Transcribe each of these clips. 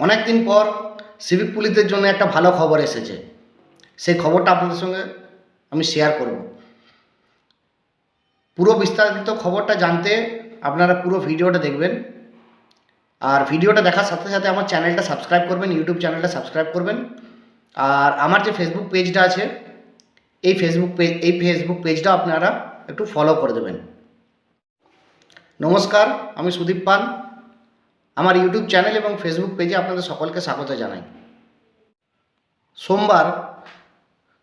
অনেক দিন পর সিভিক পুলিশদের জন্য একটা ভালো খবর এসেছে। সেই খবরটা আপনাদের সঙ্গে আমি শেয়ার করব। পুরো বিস্তারিত খবরটা জানতে আপনারা পুরো ভিডিওটা দেখবেন। আর ভিডিওটা দেখার সাথে সাথে আমার চ্যানেলটা সাবস্ক্রাইব করবেন, ইউটিউব চ্যানেলটা সাবস্ক্রাইব করবেন। আর আমার যে ফেসবুক পেজটা আছে এই ফেসবুক পেজটা আপনারা একটু ফলো করে দেবেন। নমস্কার, আমি সুদীপ পান। আমার ইউটিউব চ্যানেল এবং ফেসবুক পেজে আপনাদের সকলকে স্বাগত জানাই। সোমবার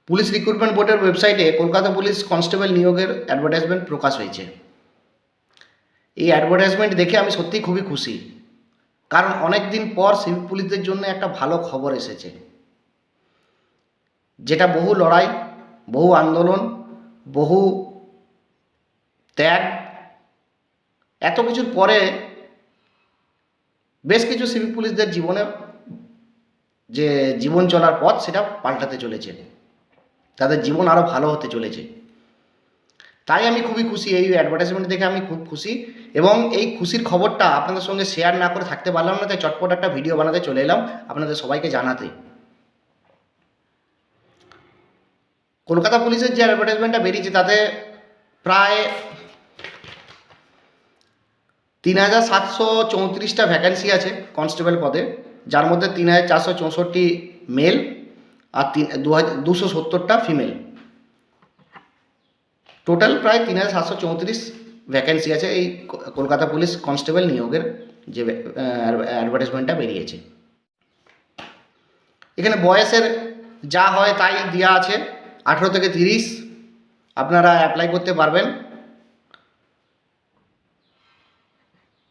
পুলিশ রিক্রুটমেন্ট বোর্ডের ওয়েবসাইটে কলকাতা পুলিশ কনস্টেবল নিয়োগের অ্যাডভার্টাইজমেন্ট প্রকাশ হয়েছে। এই অ্যাডভার্টাইজমেন্ট দেখে আমি সত্যিই খুবই খুশি, কারণ অনেক দিন পর সিভিক পুলিশদের জন্য একটা ভালো খবর এসেছে, যেটা বহু লড়াই, বহু আন্দোলন, বহু ত্যাগ, এত কিছুর পরে বেশ কিছু সিভিক পুলিশদের জীবনে যে জীবন চলার পথ সেটা পাল্টাতে চলেছে, তাদের জীবন আরও ভালো হতে চলেছে। তাই আমি খুবই খুশি, এই অ্যাডভার্টাইজমেন্ট দেখে আমি খুব খুশি। এবং এই খুশির খবরটা আপনাদের সঙ্গে শেয়ার না করে থাকতে পারলাম না, তাই চটপট একটা ভিডিও বানাতে চলে এলাম আপনাদের সবাইকে জানাতে। কলকাতা পুলিশের যে অ্যাডভার্টাইজমেন্টটা বেরিয়েছে তাতে প্রায় ৩,৭34টা ভ্যাকেন্সি আছে কনস্টেবল পদে, যার মধ্যে ৩,৪৬৪ মেল আর ২৭০টা ফিমেল। টোটাল প্রায় ৩,৭34 ভ্যাকেন্সি আছে এই কলকাতা পুলিশ কনস্টেবল নিয়োগের যে অ্যাডভার্টাইজমেন্টটা বেরিয়েছে। এখানে বয়সের যা হয় তাই দেওয়া আছে, 18 থেকে 30 আপনারা অ্যাপ্লাই করতে পারবেন।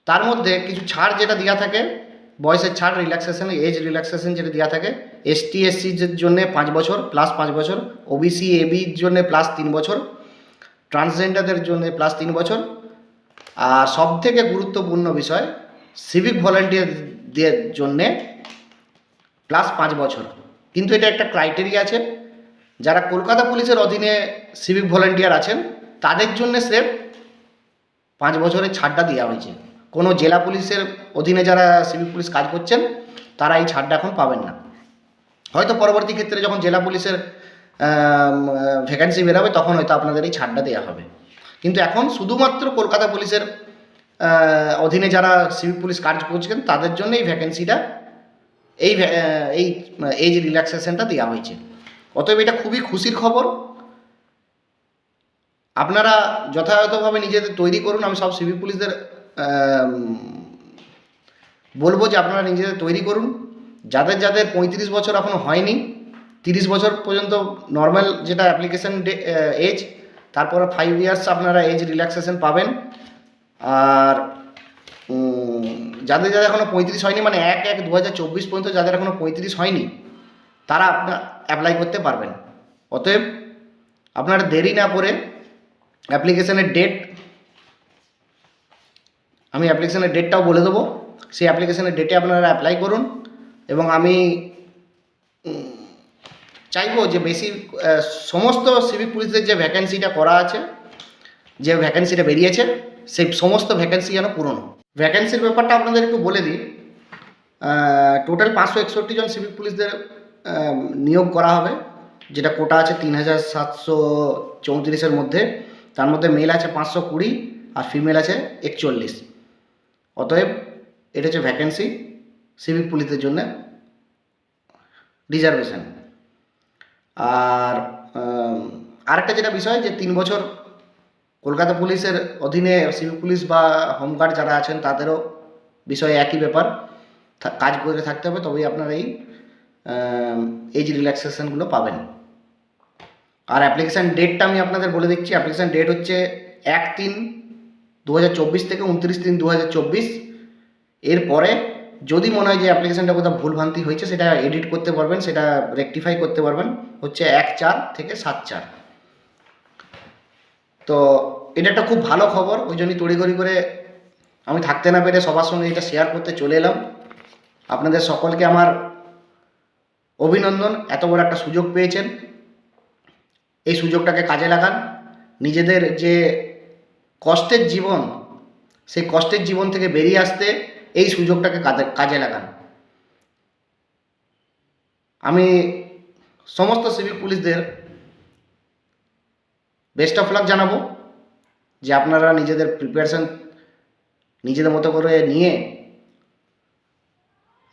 তার মধ্যে কিছু ছাড় যেটা দেওয়া থাকে, বয়সের ছাড়, রিল্যাক্সেশন, এজ রিল্যাক্সেশন যেটা দেওয়া থাকে, এসটি এসসির জন্য 5 বছর প্লাস 5 বছর, ওবিসি এবির জন্য প্লাস 3 বছর, ট্রান্সজেন্ডারদের জন্য প্লাস 3 বছর। আর সবথেকে গুরুত্বপূর্ণ বিষয়, সিভিক ভলেন্টিয়ারদের জন্যে প্লাস 5 বছর। কিন্তু এটা একটা ক্রাইটেরিয়া আছে, যারা কলকাতা পুলিশের অধীনে সিভিক ভলেন্টিয়ার আছেন তাদের জন্য স্রেফ 5 বছরের ছাড়টা দেওয়া হয়েছে। কোনো জেলা পুলিশের অধীনে যারা সিভিক পুলিশ কাজ করছেন তারা এই ছাড়টা এখন পাবেন না। হয়তো পরবর্তী ক্ষেত্রে যখন জেলা পুলিশের ভ্যাকেন্সি বেরোবে তখন হয়তো আপনাদের এই ছাড়টা দেওয়া হবে, কিন্তু এখন শুধুমাত্র কলকাতা পুলিশের অধীনে যারা সিভিক পুলিশ কাজ করছেন তাদের জন্য এই ভ্যাকেন্সিটা, এই এজ রিল্যাক্সেশনটা দেওয়া হয়েছে। অতএব এটা খুবই খুশির খবর। আপনারা যথাযথভাবে নিজেদের তৈরি করুন। আমি সব সিভিক পুলিশদের বলবো যে আপনারা নিজেদের তৈরি করুন। যাদের যাদের 35 বছর এখনও হয়নি, 30 বছর পর্যন্ত নর্মাল যেটা অ্যাপ্লিকেশন এজ, তারপরে 5 ইয়ার্স আপনারা এজ রিল্যাক্সেশন পাবেন। আর যাদের যাদের এখনও 35 হয়নি, মানে 1/1/2024 পর্যন্ত যাদের এখনও 35 হয়নি, তারা আপনার অ্যাপ্লাই করতে পারবেন। অতএব আপনারা দেরি না করে অ্যাপ্লিকেশনের ডেট, আমি অ্যাপ্লিকেশনের ডেটটাও বলে দেবো, সেই অ্যাপ্লিকেশনের ডেটে আপনারা অ্যাপ্লাই করুন। এবং আমি চাইবো যে বেশি সমস্ত সিভিক পুলিশদের যে ভ্যাকেন্সিটা করা আছে, যে ভ্যাকেন্সিটা বেরিয়েছে, সেই সমস্ত ভ্যাকেন্সি যেন পূরণ হয়। ভ্যাকেন্সির ব্যাপারটা আপনাদের একটু বলে দিই। টোটাল 561 জন সিভিক পুলিশদের নিয়োগ করা হবে, যেটা কোটা আছে 3,734-এর মধ্যে। তার মধ্যে মেল আছে 520 আর ফিমেল আছে 41। অতএব এটা হচ্ছে ভ্যাকেন্সি সিভিক পুলিশদের জন্য রিজার্ভেশন। আর আরেকটা যেটা বিষয়, যে 3 বছর কলকাতা পুলিশের অধীনে সিভিক পুলিশ বা হোমগার্ড যারা আছেন তাদেরও বিষয়ে একই ব্যাপার, কাজ করে থাকতে হবে, তবেই আপনারা এই এজ রিল্যাক্সেশনগুলো পাবেন। আর অ্যাপ্লিকেশান ডেটটা আমি আপনাদের বলে দিচ্ছি। অ্যাপ্লিকেশান ডেট হচ্ছে 1/3/2024 থেকে 29/3/2024। এরপরে যদি মনে হয় যে অ্যাপ্লিকেশানটা কোথাও ভুলভ্রান্তি হয়েছে, সেটা এডিট করতে পারবেন, সেটা রেকটিফাই করতে পারবেন হচ্ছে 1/4 থেকে 7/4। তো এটা একটা খুব ভালো খবর, ওই জন্যই তড়িঘড়ি করে আমি থাকতে না পেরে সবার সঙ্গে এটা শেয়ার করতে চলে এলাম। আপনাদের সকলকে আমার অভিনন্দন, এত বড় একটা সুযোগ পেয়েছেন। এই সুযোগটাকে কাজে লাগান। নিজেদের যে কষ্টের জীবন, সেই কষ্টের জীবন থেকে বেরিয়ে আসতে এই সুযোগটাকে কাজে লাগান। আমি সমস্ত সিভিক পুলিশদের বেস্ট অফ লাক জানাবো, যে আপনারা নিজেদের প্রিপারেশন নিজেদের মতো করে নিয়ে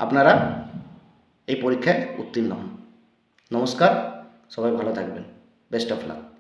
আপনারা এই পরীক্ষায় উত্তীর্ণ হন। নমস্কার, সবাই ভালো থাকবেন। Best of luck.